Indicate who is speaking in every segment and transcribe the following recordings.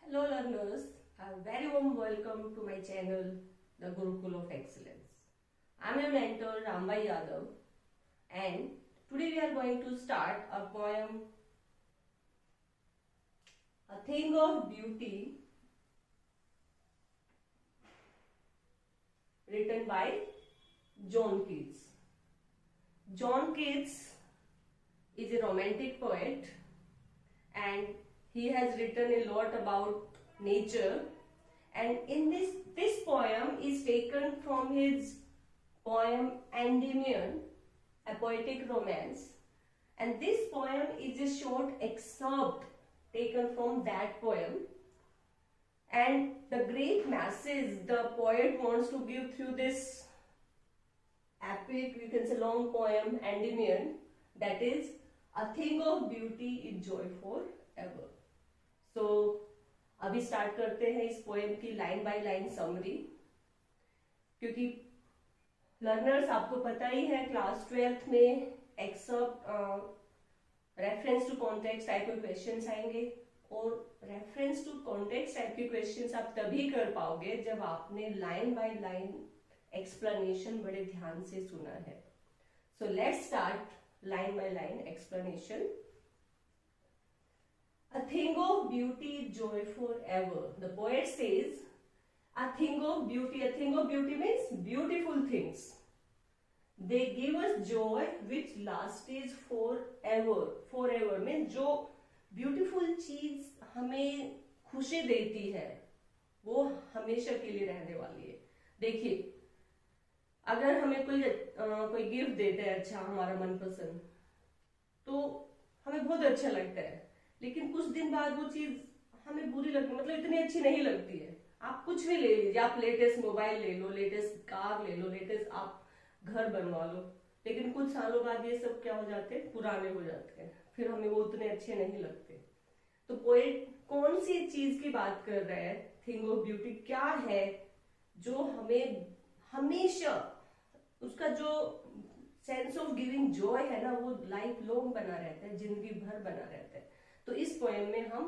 Speaker 1: Hello learners, a very warm welcome to my channel, The Gurukul of Excellence. I am your mentor Rambai Yadav and today we are going to start a poem, A Thing of Beauty, written by John Keats. John Keats is a romantic poet and he has written a lot about nature, and in this poem is taken from his poem Endymion, a poetic romance, and this poem is a short excerpt taken from that poem, and the great message the poet wants to give through this epic, you can say long poem Endymion, that is, a thing of beauty is joy forever. So अभी start करते हैं इस poem की line by line summary, क्योंकि learners आपको पता ही है क्लास 12th में except reference to context type के क्वेश्चंस आएंगे, और रेफरेंस टू कॉन्टेक्स्ट टाइप के क्वेश्चंस आप तभी कर पाओगे जब आपने लाइन बाय लाइन एक्सप्लेनेशन बड़े ध्यान से सुना है. So let's start line by line explanation. A thing of beauty is joy forever. The poet says, a thing of beauty means beautiful things. They give us joy which lasts forever. Forever means जो beautiful चीज हमें खुशी देती है वो हमेशा के लिए रहने वाली है. देखिए, अगर हमें कोई गिफ्ट देता है अच्छा, हमारा मनपसंद, तो हमें बहुत अच्छा लगता है, लेकिन कुछ दिन बाद वो चीज हमें बुरी लगती, मतलब इतनी अच्छी नहीं लगती है. आप कुछ भी ले लीजिए, आप लेटेस्ट मोबाइल ले लो, लेटेस्ट कार ले लो, लेटेस्ट आप घर बनवा लो, लेकिन कुछ सालों बाद ये सब क्या हो जाते हैं, पुराने हो जाते हैं, फिर हमें वो उतने अच्छे नहीं लगते. तो पोएट कौन सी चीज की बात कर रहा है? थिंग ऑफ ब्यूटी क्या है जो हमें हमेशा, उसका जो सेंस ऑफ गिविंग जॉय है ना, वो लाइफ लॉन्ग बना रहता है, जिंदगी भर बना रहता है. तो इस पोएम में हम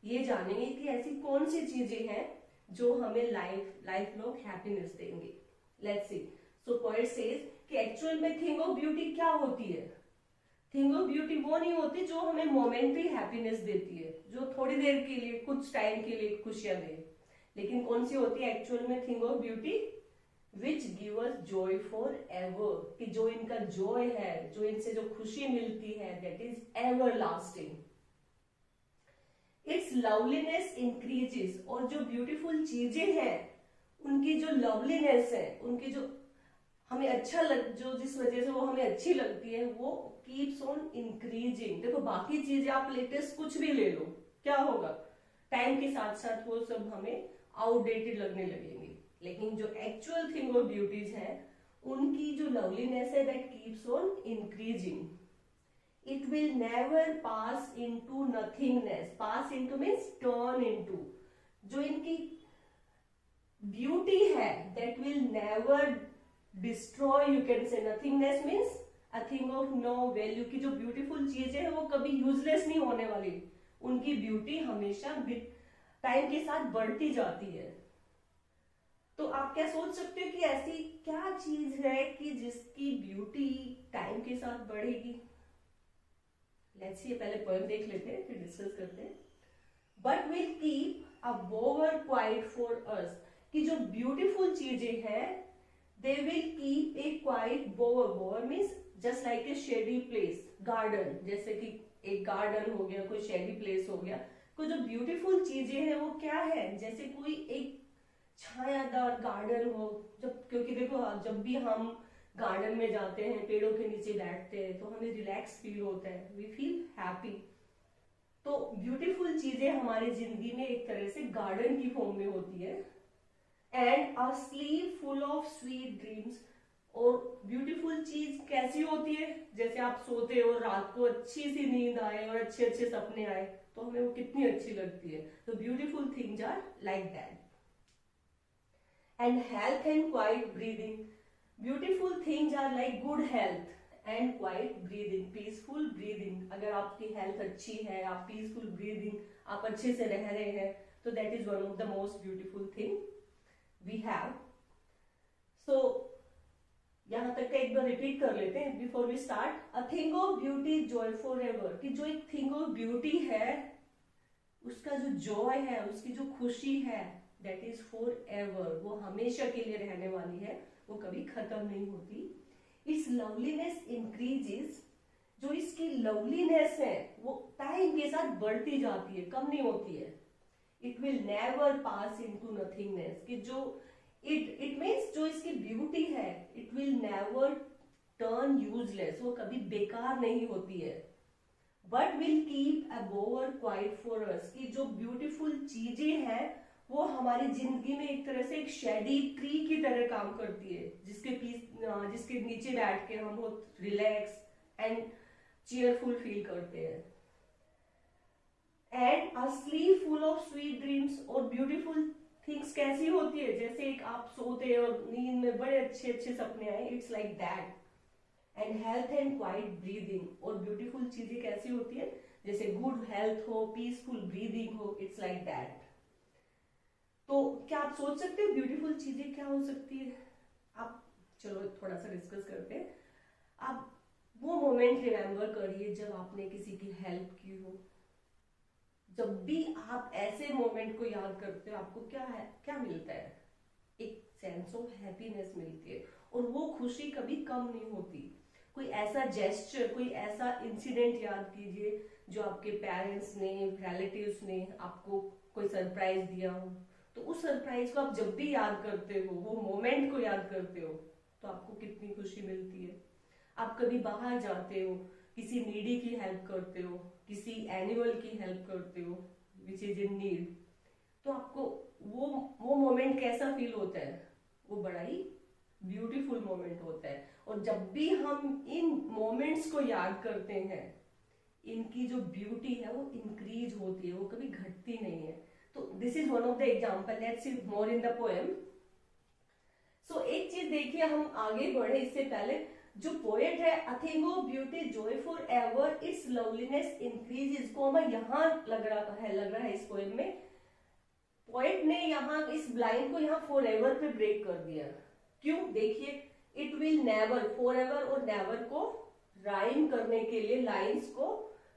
Speaker 1: ये जानेंगे कि ऐसी कौन सी चीजें हैं जो हमें लाइफ लॉन्ग हैप्पीनेस देंगी. Let's see. So poet says कि एक्चुअल में थिंग ऑफ ब्यूटी क्या होती है? थिंग ऑफ ब्यूटी वो नहीं होती जो हमें मोमेंटरी हैप्पीनेस देती है, जो थोड़ी देर के लिए, कुछ टाइम के लिए खुशियां दे, लेकिन कौन सी होती है एक्चुअल में thing of beauty? Which give us Joy for ever, कि जो इनका जॉय है, जो इनसे जो खुशी मिलती है, that is ever lasting. It's loveliness increases, और जो ब्यूटीफुल चीजें हैं उनकी जो लवलीनेस है, उनकी जो हमें अच्छा लग, जो जिस वजह से वो हमें अच्छी लगती है, वो कीप्स ऑन इंक्रीजिंग. देखो, बाकी चीजें आप लेटेस्ट कुछ भी ले लो, क्या होगा, टाइम के साथ साथ वो सब हमें आउटडेटेड लगने लगेंगी, लेकिन जो एक्चुअल थिंग ऑफ ब्यूटीज है उनकी जो लवलीनेस है, that keeps on increasing. It will never pass into nothingness. Pass into means turn into. जो इनकी beauty है, that will never destroy. You can say nothingness means a thing of no value. की जो beautiful चीजें हैं वो कभी useless नहीं होने वाली. उनकी beauty हमेशा टाइम के साथ बढ़ती जाती है. तो आप क्या सोच सकते हो कि ऐसी क्या चीज है कि जिसकी ब्यूटी टाइम के साथ बढ़ेगी? लेट्स सी, पहले पोएम देख लेते हैं फिर डिस्कस करते हैं. But will keep a बोवर quiet for us, कि जो ब्यूटीफुल चीजें हैं they will keep a quite बोवर. बोवर means just like a shady place, garden, जैसे कि एक गार्डन हो गया, कोई शेडी प्लेस हो गया. कोई जो ब्यूटीफुल चीजें हैं वो क्या है, जैसे कोई एक छायादार गार्डन हो. जब, क्योंकि देखो, जब भी हम गार्डन में जाते हैं, पेड़ों के नीचे बैठते हैं, तो हमें रिलैक्स फील होता है, वी फील हैप्पी. तो ब्यूटीफुल चीजें हमारी जिंदगी में एक तरह से गार्डन की फॉर्म में होती है. And a slip full of sweet dreams, और ब्यूटीफुल चीज कैसी होती है, जैसे आप सोते हो, रात को अच्छी सी नींद आए और अच्छे अच्छे सपने आए, तो हमें वो कितनी अच्छी लगती है. तो beautiful things are like that. And health and quiet breathing. Beautiful things are like good health and quiet breathing, peaceful breathing. अगर आपकी हेल्थ अच्छी है, आप पीसफुल ब्रीदिंग, आप अच्छे से रह रहे हैं, तो that is one of the most beautiful thing we have. So यहां तक का एक बार रिपीट कर लेते हैं before we start. A thing of beauty joy for ever, कि जो एक थिंग ऑफ ब्यूटी है उसका जो जॉय है, उसकी जो खुशी है, दैट इज फॉर एवर, वो हमेशा के लिए रहने वाली है, वो कभी खत्म नहीं होती. इट्स लवलीनेस इंक्रीजेस, जो इसकी लवलीनेस है वो टाइम के साथ बढ़ती जाती है, कम नहीं होती है. It will never pass into nothingness, कि जो इट मीन्स जो इसकी ब्यूटी है, it will never turn useless, वो कभी बेकार नहीं होती है. बट विल कीप अबोव और क्वाइट फॉर अस, कि जो ब्यूटीफुल चीजें हैं वो हमारी जिंदगी में एक तरह से एक शेडी ट्री की तरह काम करती है, जिसके नीचे बैठ के हम बहुत रिलैक्स एंड चीयरफुल फील करते हैं. And a slip full of sweet dreams, और ब्यूटीफुल थिंग्स कैसी होती है, जैसे एक आप सोते और नींद में बड़े अच्छे अच्छे सपने आए, it's like that. And health and quiet breathing, और ब्यूटीफुल चीजें कैसी होती है, जैसे गुड हेल्थ हो, पीसफुल ब्रीदिंग हो, इट्स लाइक दैट. तो क्या आप सोच सकते हो ब्यूटीफुल चीजें क्या हो सकती है? आप चलो थोड़ा सा डिस्कस करते हैं. आप वो मोमेंट रिमेम्बर करिए जब आपने किसी की हेल्प की हो. जब भी आप ऐसे मोमेंट को याद करते हो, आपको क्या मिलता है? एक सेंस ऑफ हैप्पीनेस मिलती है, और वो खुशी कभी कम नहीं होती. कोई ऐसा जेस्चर, कोई ऐसा इंसिडेंट याद कीजिए जो आपके पेरेंट्स ने, रिलेटिव्स ने आपको कोई सरप्राइज दिया हो, तो उस सरप्राइज को आप जब भी याद करते हो, वो मोमेंट को याद करते हो, तो आपको कितनी खुशी मिलती है. आप कभी बाहर जाते हो, किसी नीडी की हेल्प करते हो, किसी एनिमल की हेल्प करते हो विच इज इन नीड, तो आपको वो मोमेंट कैसा फील होता है? वो बड़ा ही ब्यूटीफुल मोमेंट होता है. और जब भी हम इन मोमेंट्स को याद करते हैं, इनकी जो ब्यूटी है वो इंक्रीज होती है, वो कभी घटती नहीं है. तो this is one of the example. Let's see more in the poem. So एक चीज देखिए, हम आगे बढ़े इससे पहले, जो पोएट है, अ thing of beauty joy for ever, it's loveliness increases, को हमें यहाँ लग रहा है इस पोएम में. पोएट ने यहाँ इस लाइन को यहाँ फॉर एवर पे ब्रेक कर दिया. क्यों? देखिए, it will never, for ever और नेवर को राइम करने के लिए लाइंस को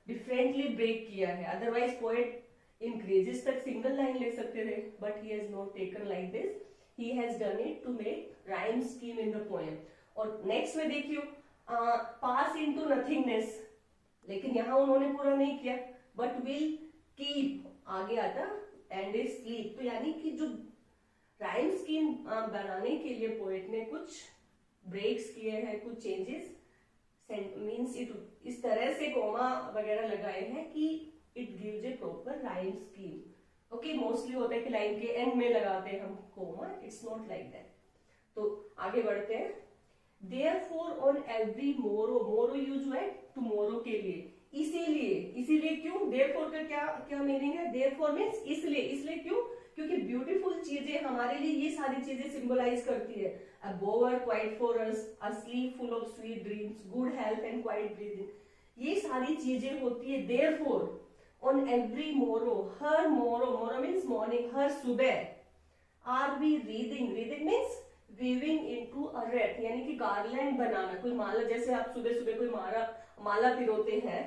Speaker 1: डिफरेंटली ब्रेक किया है. अदरवाइज पोएट इंक्रीजेस तक सिंगल लाइन ले सकते थे, but he has not taken like this. He has done it to make rhyme scheme in the poem. और नेक्स्ट में देखियो, पास इनटू नथिंगनेस, लेकिन यहां उन्होंने पूरा नहीं किया. बट विल कीप आगे आता एंड इज स्लीप. तो यानी कि जो राइम स्कीम बनाने के लिए पोएट ने कुछ ब्रेक्स किए हैं, कुछ चेंजेस, मीन्स इट इस तरह से कोमा वगैरह लगाए हैं कि it gives A proper rhyme scheme. Okay, mostly होता है कि लाइन के एंड में लगाते हैं हम comma, it's not like that. तो आगे बढ़ते हैं. Therefore on every morrow, morrow use हुआ है टुमारो के लिए, इसीलिए क्यों? Therefore का क्या मीनिंग है? Therefore मीन्स इसलिए क्यों? क्योंकि ब्यूटीफुल चीजें हमारे लिए ये सारी चीजें सिंबलाइज करती है. A bower quiet for us, a sleep full of sweet dreams, good health and quiet breathing. ये सारी चीजें होती है. Therefore on every morrow, हर morrow मीन्स मॉर्निंग, हर सुबह, are we reading means weaving into a wreath, यानी कि गार्लैंड बनाना, कोई माला, जैसे आप सुबह सुबह कोई माला पिरोते हैं.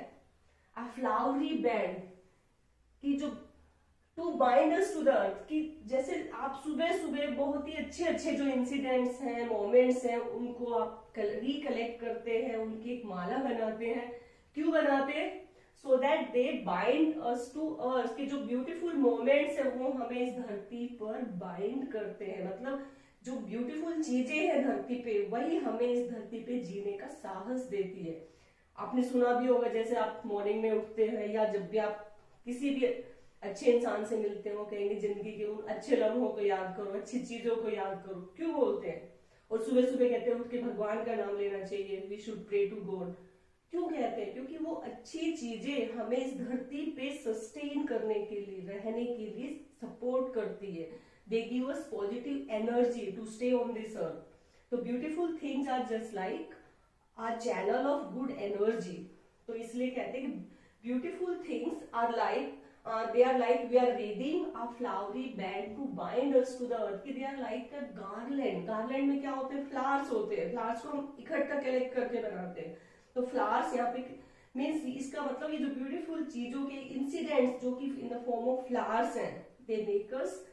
Speaker 1: अ फ्लावरी बैंड, की जो to bind us to the earth, की जैसे आप सुबह सुबह बहुत ही अच्छे जो इंसिडेंट्स हैं, मोमेंट्स हैं, उनको आप रिकलेक्ट करते हैं, उनकी एक माला बनाते हैं. क्यों बनाते हैं? So that they bind us to earth, के जो ब्यूटीफुल मोमेंट्स है वो हमें इस धरती पर बाइंड करते हैं. मतलब जो ब्यूटीफुल चीजें हैं धरती पे, वही हमें इस धरती पे जीने का साहस देती है. आपने सुना भी होगा, जैसे आप मॉर्निंग में उठते हैं या जब भी आप किसी भी अच्छे इंसान से मिलते हो, कहेंगे जिंदगी के उन अच्छे लम्हों को याद करो, अच्छी चीजों को याद करो. क्यों बोलते हैं? और सुबह सुबह कहते हैं उठ के भगवान का नाम लेना चाहिए, we should pray to God. क्यों कहते हैं? क्योंकि वो अच्छी चीजें हमें इस धरती पे सस्टेन करने के लिए, रहने के लिए सपोर्ट करती है. They give us positive energy to stay on this earth. So beautiful things are just like a channel of good energy. तो इसलिए कहते हैं कि beautiful things are like they are like we are reading a flowery band to bind us to the earth, कि they are like a garland. Garland में क्या होते हैं? फ्लावर्स होते हैं. फ्लावर्स को हम इकट्ठा कलेक्ट करके बनाते हैं. तो फ्लावर्स यहाँ पे मीन्स इसका मतलब ये जो ब्यूटीफुल चीजों के इंसिडेंट्स जो कि in the form of flowers हैं, they make us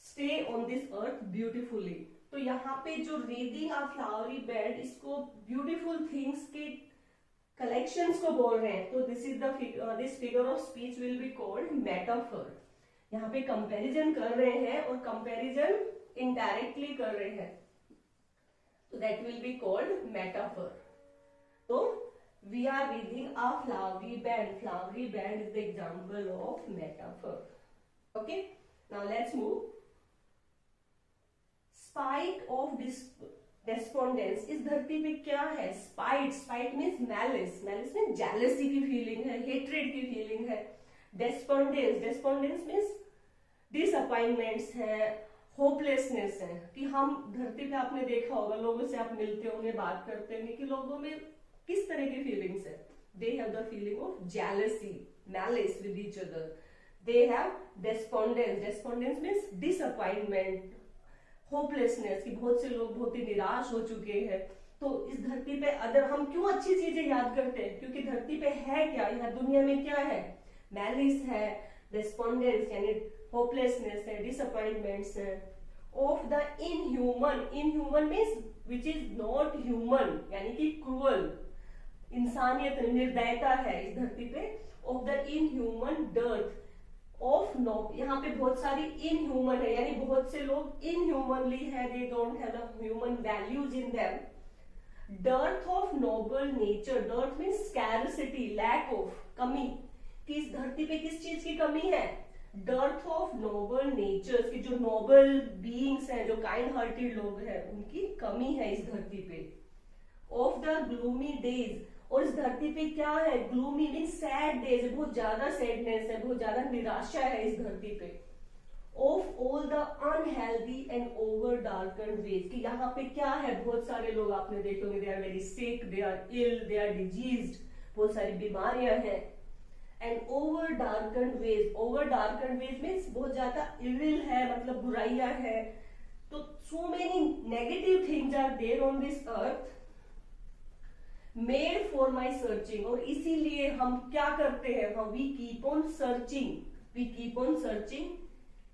Speaker 1: stay on this earth beautifully. तो यहाँ पे जो रीडिंग अ फ्लावरी बेड, इसको ब्यूटीफुल थिंग्स के कलेक्शंस को बोल रहे हैं. तो this is this figure of speech will be called metaphor. यहाँ पे कंपैरिजन कर रहे हैं और कंपैरिजन इनडायरेक्टली कर रहे हैं, तो that will be called metaphor. तो we are reading a flowery band. Flowery band is the example of metaphor. Okay, now let's move. Spite of despondence. इस धरती पे क्या है? Spite. Spite means malice. Malice means jealousy की feeling है, hatred की feeling है. डेस्पोंडेंस. डेस्पोंडेंस मीन्स डिसअपॉइंटमेंट्स है, होपलेसनेस है. कि हम धरती पे आपने देखा होगा, लोगों से आप मिलते होंगे, बात करते होंगे, कि लोगों में किस तरह की फीलिंग्स है? They have the feeling of jealousy, malice with each other. They have despondence. Despondence means disappointment, hopelessness, कि बहुत से लोग बहुत ही निराश हो चुके हैं. तो इस धरती पे अगर हम क्यों अच्छी चीजें याद करते हैं? क्योंकि धरती पे है क्या, यहाँ दुनिया में क्या है? मैलिस है, डेस्पोंडेंस यानी होपलेसनेस है, डिसअपॉइंटमेंट्स है. Of the inhuman. Inhuman means which is not human, यानी कि क्रूअल, इंसानियत, निर्दयता है इस धरती पे. Of the inhuman dearth. Of no, यहाँ पे बहुत सारी इनह्यूमन है, यानी बहुत से लोग इनह्यूमनली है, they don't have the human values in them. Dearth of noble nature. Dearth means scarcity, lack of, कमी. कि इस धरती पे किस चीज की कमी है? डर्थ ऑफ नोबल नेचर्स, की जो नोबल बीइंग्स हैं, जो काइंड हार्टेड लोग हैं, उनकी कमी है इस धरती पे. Of the gloomy days. और इस धरती पे क्या है? ग्लूमी मीन सैड डेज, बहुत ज्यादा सैडनेस है, बहुत ज्यादा निराशा है इस धरती पे. Of all the unhealthy and over darken ways. कि यहाँ पे क्या है? बहुत सारे लोग आपने देखे होंगे, they are very sick, they are ill, they are diseased, बहुत सारी बीमारियां हैं. And over darken ways. Over darken ways means बहुत ज्यादा इविल है, मतलब बुराइयां है. तो so many negative things are there on this earth, made for my searching. और इसीलिए हम क्या करते हैं? हम we keep on searching, we keep on searching.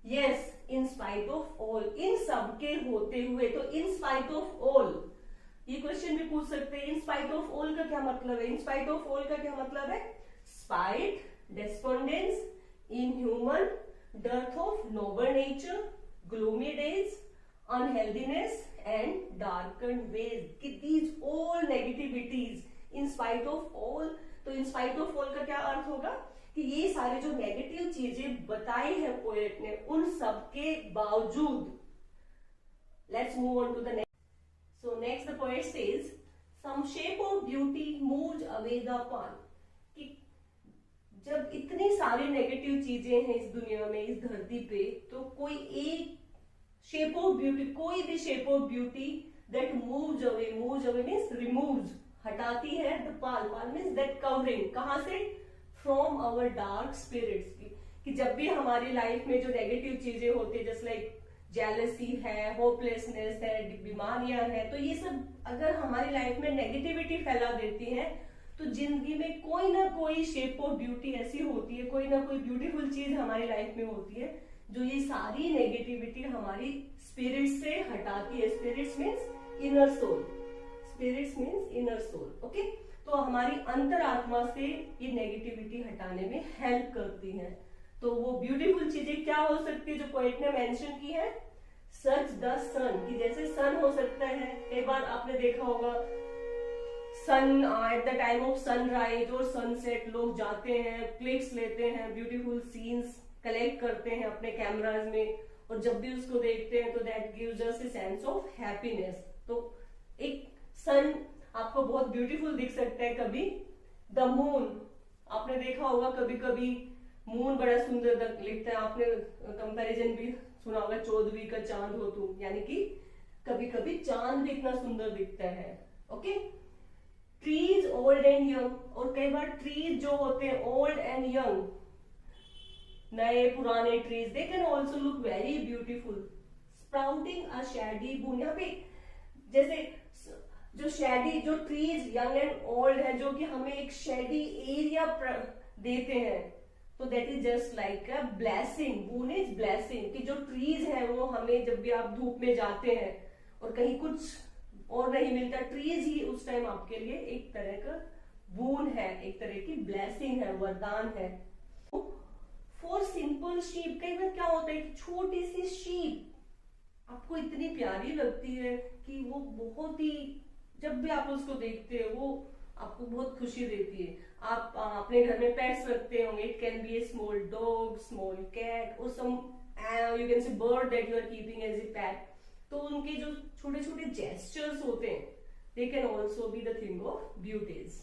Speaker 1: Yes, in spite of all. इन सब के होते हुए. तो इन स्पाइट ऑफ ऑल, ये क्वेश्चन भी पूछ सकते हैं, इन स्पाइट ऑफ ऑल का क्या मतलब है? इन स्पाइट ऑफ ऑल का क्या मतलब है? Spite, despondence, inhuman, dearth of noble nature, gloomy days, unhealthiness and darkened ways. कि these all negativities in spite of all. तो in spite of all का क्या अर्थ होगा? कि ये सारे जो नेगेटिव चीजें बताई है पोएट ने, उन सब के बावजूद. Let's move on to the next. So next the poet says, some shape of beauty moves away the path. कि जब इतनी सारी नेगेटिव चीजें हैं इस दुनिया में, इस धरती पे, तो कोई एक शेप ऑफ ब्यूटी, कोई भी shape of beauty that moves away. Moves away means removes, हटाती है. The pall, pall means that covering. कहां से? From our dark spirits. कि जब भी हमारी लाइफ में जो नेगेटिव चीजें होती है, जैसे लाइक जेलसी है, होपलेसनेस है, बीमारियां है, तो ये सब अगर हमारी लाइफ में नेगेटिविटी फैला देती है, तो जिंदगी में कोई ना कोई शेप ऑफ ब्यूटी ऐसी होती है, कोई ना कोई ब्यूटीफुल चीज हमारी लाइफ में होती है जो ये सारी नेगेटिविटी हमारी स्पिरिट से हटाती है. Spirits means inner soul. Spirits means inner soul. Okay, तो हमारी अंतरात्मा से ये नेगेटिविटी हटाने में हेल्प करती है. तो वो ब्यूटीफुल चीजें क्या हो सकती है जो पोएट ने मेंशन की है? सच द सन. कि जैसे सन हो सकता है, कई बार आपने देखा होगा sun at the time of sunrise और सनसेट, लोग जाते हैं, क्लिक्स लेते हैं, ब्यूटीफुल सीन्स कलेक्ट करते हैं अपने कैमराज में, और जब भी उसको देखते हैं तो that gives us a sense of happiness. तो एक सन आपको बहुत ब्यूटीफुल दिख सकता है. कभी द मून, आपने देखा होगा कभी कभी मून बड़ा सुंदर दिखता है. आपने कंपैरिजन भी सुना होगा, 14वीं का चांद हो तुम, यानी कि कभी कभी चांद भी इतना सुंदर दिखता है. Okay, trees old and young. और कई बार ट्रीज जो होते हैं ओल्ड एंड यंग, नए पुराने trees, they can also look very beautiful. Sprouting a shady boon, यहाँ पे जैसे जो शैडी, जो ट्रीज यंग एंड ओल्ड है, जो कि हमें एक शैडी एरिया देते हैं, तो that is just like a blessing. Boon is blessing, कि जो ट्रीज है वो हमें, जब भी आप धूप में जाते हैं और कहीं कुछ और नहीं मिलता, ट्रीज ही उस टाइम आपके लिए एक तरह का बून है, एक तरह की ब्लेसिंग है, वरदान है। फॉर सिंपल शीप, कई बार क्या होता है, छोटी सी शीप आपको इतनी प्यारी लगती है कि वो बहुत ही, जब भी आप उसको देखते हैं वो आपको बहुत खुशी देती है। आप अपने घर में पेट्स रखते होंगे, it can be a small dog, small cat और some you can say bird that you are keeping as a pet. तो उनके जो छोटे छोटे जेस्चर्स होते हैं, they can also be the thing of beauties.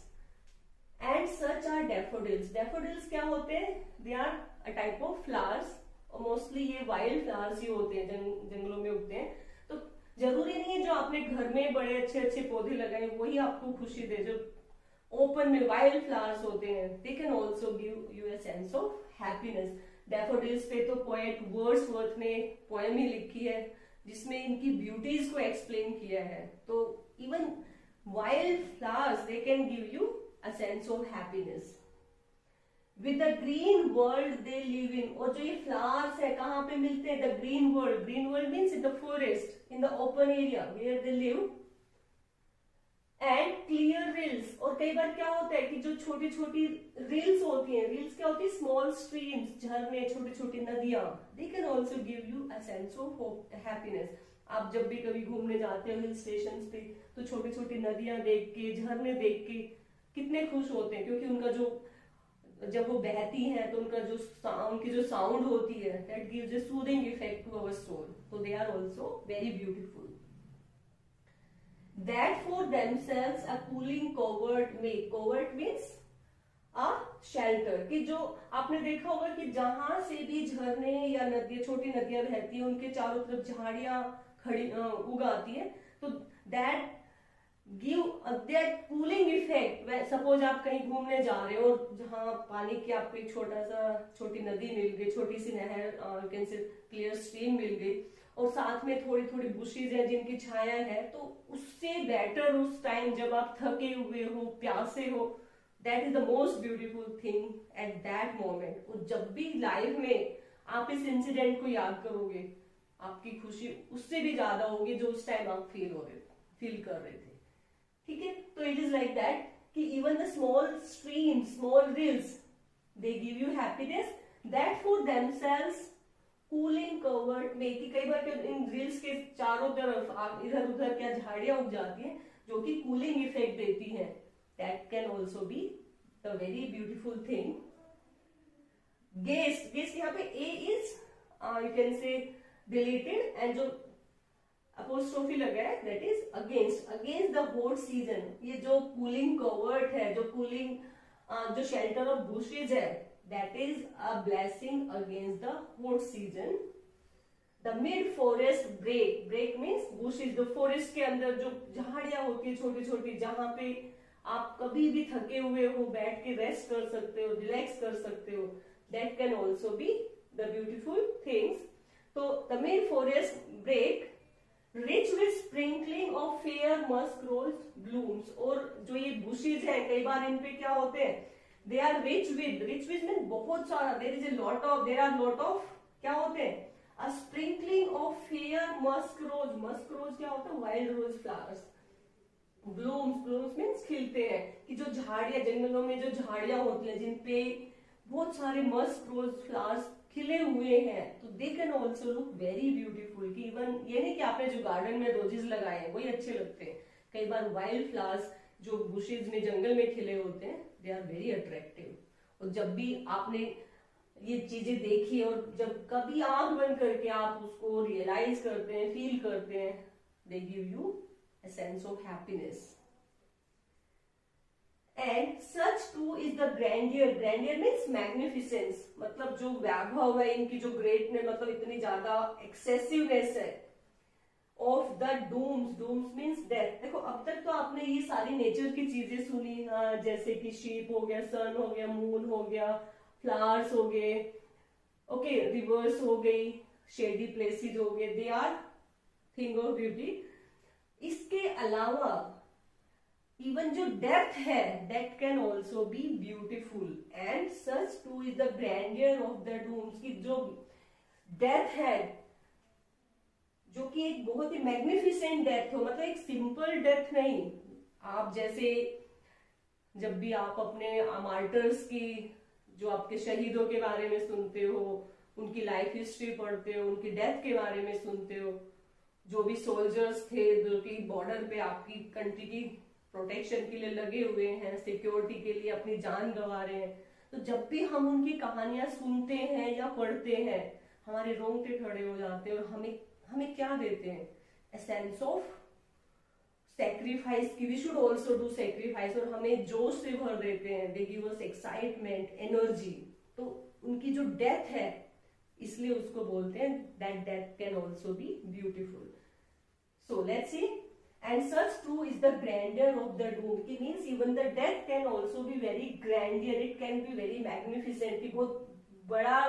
Speaker 1: And such are daffodils. Daffodils क्या होते हैं, they are a type of flowers, और मोस्टली ये वाइल्ड फ्लावर्स ही होते हैं, जंगलों में उगते हैं। तो जरूरी नहीं है जो आपने घर में बड़े अच्छे अच्छे पौधे लगाए वही आपको खुशी दे, जो ओपन में वाइल्ड फ्लावर्स होते हैं, they can also give you a sense of happiness. Daffodils पे तो पोएट वर्ड्सवर्थ ने पोएम ही लिखी है जिसमें इनकी ब्यूटीज को एक्सप्लेन किया है। तो even wild flowers, they can give you a sense of happiness. With the green world they live in, और जो ये फ्लावर्स है कहाँ पे मिलते हैं, the green world. Green world means in the forest, in the open area where they live. And clear rills, और कई बार क्या होता है कि जो छोटी छोटी रिल्स होती हैं, रिल्स क्या होती है, स्मॉल स्ट्रीम्स, झरने, छोटी छोटी नदियां, दे can also give you a sense of happiness. आप जब भी कभी घूमने जाते हो हिल स्टेशन पे, तो छोटी छोटी नदियां देख के, झरने देख के कितने खुश होते हैं, क्योंकि उनका जो, जब वो बहती है तो उनका जो उनकी जो साउंड होती है, that gives a soothing effect to our soul. तो they are also very beautiful. That for themselves a cooling covert make, covert means a shelter, कि जो आपने देखा होगा कि जहां से भी झरने या नदियां, छोटी नदियां बहती है, उनके चारों तरफ झाड़ियां खड़ी उगाती है, तो that give that cooling effect. Suppose आप कहीं घूमने जा रहे हो और जहां पानी की आपको एक छोटी नदी मिल गई, छोटी सी नहर, कैन से क्लियर स्ट्रीम मिल गई, और साथ में थोड़ी थोड़ी बुशीज है जिनकी छाया है, तो उससे बेटर उस टाइम जब आप थके हुए हो, प्यासे हो, that is the most beautiful thing at that moment. और जब भी लाइफ में आप इस इंसिडेंट को याद करोगे, आपकी खुशी उससे भी ज्यादा होगी जो उस टाइम आप फील कर रहे थे। ठीक है, तो इट इज लाइक दैट कि even the small stream, small reels, they give you happiness. That for themselves cooling covered में, कि कई बार इन रिल्स के चारों तरफ आप इधर उधर क्या झाड़ियां उग जाती हैं जो कि कूलिंग इफेक्ट देती हैं, that can also be the very beautiful thing. Guest, guest यहाँ पे a is you can say deleted, and जो अपोस्ट्रोफी लगा है that is against, against the hot season. ये जो कूलिंग कवर्ड है, जो कूलिंग जो शेल्टर ऑफ बुशेज है, that is a blessing against the hot season. The mid forest break, break means bushes, the forest के अंदर जो झाड़ियां होती है छोटी छोटी, जहां पे आप कभी भी थके हुए हो बैठ के रेस्ट कर सकते हो, रिलैक्स कर सकते हो, that can also be the beautiful things. तो the mid forest break rich with sprinkling of fair musk rose blooms, और जो ये bushes है कई बार इन पे क्या होते हैं, they are rich with means बहुत सारा, there is a lot of, there are lot of क्या होते हैं, a sprinkling of fair musk rose क्या होता है, wild rose flowers, blooms means खिलते हैं, कि जो झाड़ियां, जंगलों में जो झाड़ियां होती हैं जिनपे बहुत सारे मस्क रोज फ्लावर्स खिले हुए हैं, तो दे can also look very beautiful. कि इवन ये नहीं कि आपने जो गार्डन में रोजेस लगाए हैं वही अच्छे लगते हैं, कई बार वाइल्ड फ्लावर्स जो बुशेज में, जंगल में खिले होते हैं, दे आर वेरी अट्रैक्टिव। और जब भी आपने ये चीजें देखी और जब कभी आंख बंद करके आप उसको रियलाइज करते हैं, फील करते हैं, they give you a sense of happiness. And such to is the grandeur, grandeur means magnificence, मतलब जो वैभव है इनकी, जो ग्रेटनेस, मतलब इतनी ज्यादा एक्सेसिवनेस है, of the dooms means death. देखो अब तक तो आपने ये सारी नेचर की चीजें सुनी, जैसे कि शीप हो गया, सन हो गया, मून हो गया, फ्लावर्स हो गए, ओके, रिवर्स हो गई, शेडी प्लेसेस हो गए, they are thing of beauty. इसके अलावा इवन जो डेप्थ है, that can also be beautiful, and such to is the grandeur of the dooms, की जो डेप्थ है, जो कि एक बहुत ही मैग्निफिसेंट डेप्थ हो, मतलब एक सिंपल डेप्थ नहीं। आप जैसे जब भी आप अपने मार्टर्स की, जो आपके शहीदों के बारे में सुनते हो, उनकी लाइफ हिस्ट्री पढ़ते हो, उनकी डेथ के बारे में सुनते हो, जो भी सोल्जर्स थे जो कि बॉर्डर पे आपकी कंट्री की प्रोटेक्शन के लिए लगे हुए हैं, सिक्योरिटी के लिए अपनी जान गंवा रहे हैं, तो जब भी हम उनकी कहानियां सुनते हैं या पढ़ते हैं, हमारे रोंगटे खड़े हो जाते हैं, और हमें हमें क्या देते हैं, ए सेंस ऑफ सेक्रीफाइस की, we should also do sacrifice, और हमें जोश से भर देते हैं, they give us excitement, energy. तो उनकी जो डेथ है, इसलिए उसको बोलते हैं that death can also be beautiful. So let's see, and such to is the grandeur of the doom, की means even the death can also be very grandeur, it can be very magnificent, की बहुत बड़ा,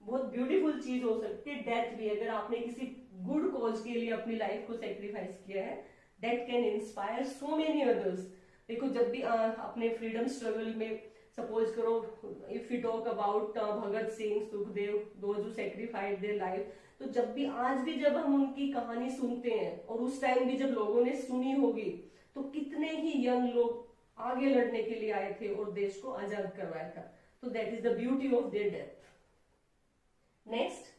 Speaker 1: बहुत beautiful चीज हो सकती है death भी, अगर आपने किसी गुड कॉज के लिए अपनी लाइफ को सेक्रीफाइस किया है, that can inspire so many others. देखो, जब भी अपने फ्रीडम स्ट्रगल में, सपोज करो, if you talk about Bhagat Singh, Sukhdev, those who sacrificed their life, तो जब भी, आज भी जब हम उनकी कहानी सुनते हैं, और उस टाइम भी जब लोगों ने सुनी होगी, तो कितने ही यंग लोग आगे लड़ने के लिए आए थे और देश को आजाद करवाया था। तो that is the beauty of their death. Next,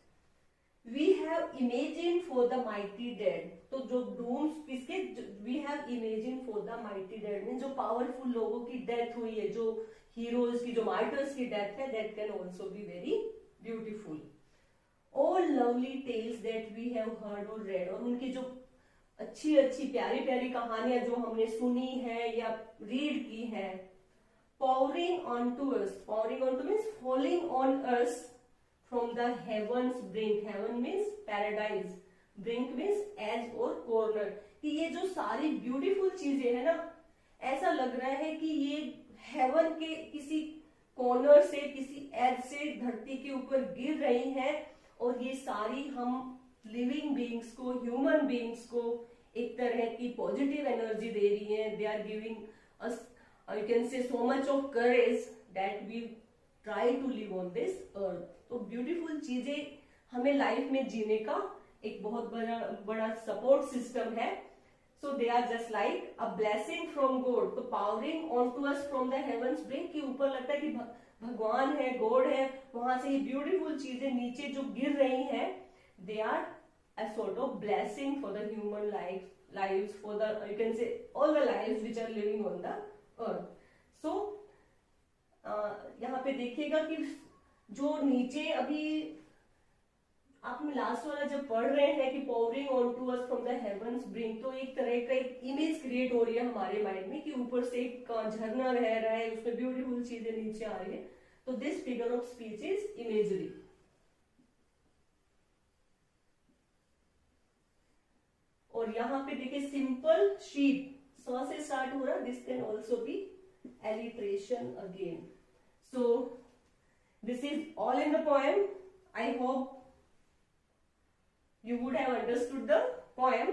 Speaker 1: we have imagine for the mighty dead, तो जो डूम्स किसके, we have imagine for the mighty dead mean जो पावरफुल लोगों की डेथ हुई है, जो हीरोज की, जो मार्टर्स की डेथ है, that can also be very beautiful. All lovely tales that we have heard or read, और उनकी जो अच्छी अच्छी प्यारी प्यारी कहानियां जो हमने सुनी है या रीड की है, pouring onto us, pouring onto means falling on us from the heavens brink, heaven means paradise, brink means edge और corner, कि ये जो सारी ब्यूटीफुल चीजें है ना, ऐसा लग रहा है कि ये हेवन के किसी कॉर्नर से, किसी एज से धरती के ऊपर गिर रही हैं, और ये सारी हम लिविंग बीइंग्स को, ह्यूमन बीइंग्स को एक तरह की पॉजिटिव एनर्जी दे रही हैं। They are giving us, you can say, so much of courage that we try to live on this earth। तो ब्यूटीफुल चीजें हमें लाइफ में जीने का एक बहुत बड़ा सपोर्ट सिस्टम है। So they are just like a blessing from God, तो pouring on to us from the heavens brink, के ऊपर लगता है कि भगवान है, गॉड है, वहां से ये ब्यूटीफुल चीजें नीचे जो गिर रही हैं, they are a sort of blessing for the human lives, for the, you can say, all the lives which are living on the earth। so यहाँ पे देखिएगा कि जो नीचे अभी आप लास्ट वाला जब पढ़ रहे हैं कि pouring on to us from the heavens bring, तो एक तरह का एक इमेज क्रिएट हो रही है हमारे माइंड में कि ऊपर से एक झरना बह रहा है, उसमें ब्यूटीफुल चीजें नीचे आ रही है। तो this figure of speech is imagery. और यहाँ पे देखिए सिंपल शीप, स से स्टार्ट हो रहा, this can also B alliteration again। So this is all in the poem। I hope you would have understood the poem।